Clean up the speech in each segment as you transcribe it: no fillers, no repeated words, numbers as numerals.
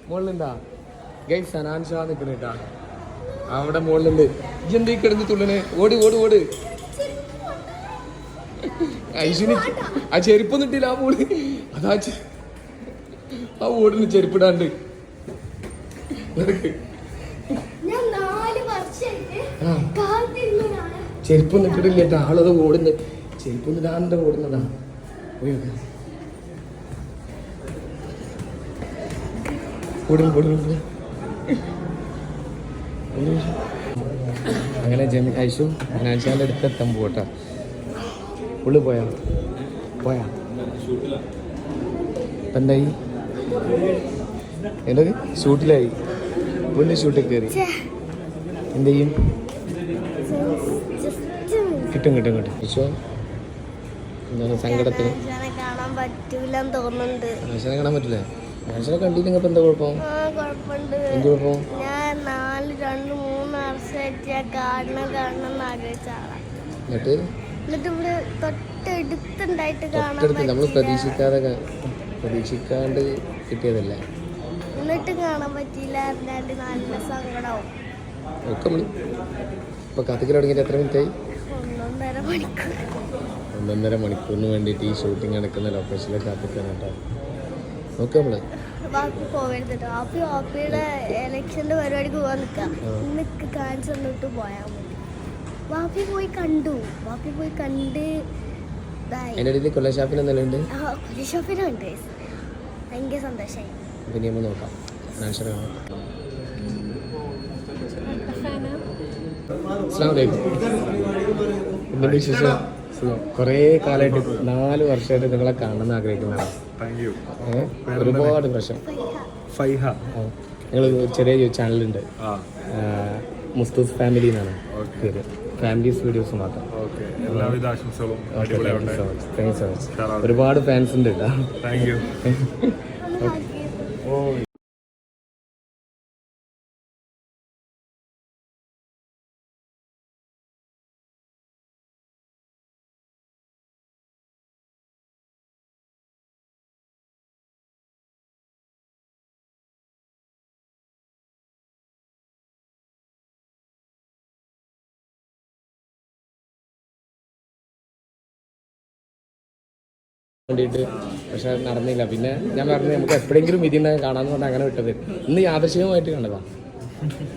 മോളിലുണ്ടാ guys Sanan Shah നിക്കണേട്ടാ അവിടെ മോളിലുണ്ട് എന്തീ കിടന്ന് തുള്ളനെ ഓട് ഓട് ഓട് ഐശുന് ആ ചെരുപ്പൊന്നും ഇട്ടില്ല ആ മോള് അതാ ആ ഓടിന് ചെരുപ്പിടാണ്ട് ചെരുപ്പൊന്നും ഇട്ടിട്ടില്ല ആളത് ഓടുന്നത് ചെരുപ്പൊന്നും ഇടാണ്ട് ഓടുന്നതാ അങ്ങനെ ഐശു ഹനാൻഷാന്റെ അടുത്ത് എത്താൻ പോട്ടാ ഉള്ളു പോയാ എന്തായി എന്റെ ഷൂട്ടിലായി വീണ്ടും ഷൂട്ടിൽ കയറി എന്ത് ചെയ്യും കിട്ടും വിശ്വ എന്താണ് സങ്കടത്തിന് മനുഷ്യനെ കാണാൻ പറ്റില്ലേ മനുഷ്യനെ കണ്ടില്ലെങ്കിൽ ഇപ്പൊ എന്താ കുഴപ്പം എന്ത് കുഴപ്പം എന്നിട്ട് തൊട്ടടുത്ത് നമ്മൾ പ്രതീക്ഷിക്കാണ്ട് കിട്ടിയതല്ലേ എന്നിട്ട് കാണാൻ പറ്റിയില്ല നല്ല സങ്കടാവും ഇപ്പൊ കാത്തിക്കൽ തുടങ്ങിയിട്ട് എത്ര മിനിറ്റായി 1.5 മണിക്കൂറിന് വേണ്ടിയിട്ട് ഈ ഷൂട്ടിങ് നടക്കുന്ന ലൊക്കേഷനിൽ കാത്തിക്കാൻ കേട്ടോ നോക്കാം നമ്മള് ഇലക്ഷന്റെ പരിപാടിക്ക് പോകാൻ നിൽക്കാം ഇന്നൊക്കെ കാണിച്ചു തന്നിട്ട് പോയാൽ മതി വാപ്പി പോയി കണ്ട് അതിൻ്റെ ഇടയിൽ കൊല്ല ഷാപ്പിൽ എന്തെല്ലാം കൊല്ല ഷാപ്പിനുണ്ട് ഭയങ്കര സന്തോഷമായി പിന്നെ നമ്മൾ നോക്കാം എന്തുണ്ട് വിശേഷം കുറേ കാലമായിട്ട് 4 വർഷമായിട്ട് നിങ്ങളെ കാണണമെന്ന് ആഗ്രഹിക്കുന്നതാണ് ഒരുപാട് പ്രശ്നം നിങ്ങൾ ചെറിയ ചാനലുണ്ട് മുസ്തൂസ് ഫാമിലി എന്നാണ് പേര് ഫാമിലീസ് വീഡിയോസ് മാത്രം ഒരുപാട് ഫാൻസ് ഉണ്ട് കേട്ടോ വേണ്ടിയിട്ട് പക്ഷെ നടന്നില്ല പിന്നെ ഞാൻ പറഞ്ഞു നമുക്ക് എപ്പോഴെങ്കിലും ഇതിനെ കാണാമെന്ന് പറഞ്ഞാൽ അങ്ങനെ വിട്ടത് ഇന്ന് യാദൃശ്ചികമായിട്ട് കണ്ടതാണ്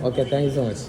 okay thank you so much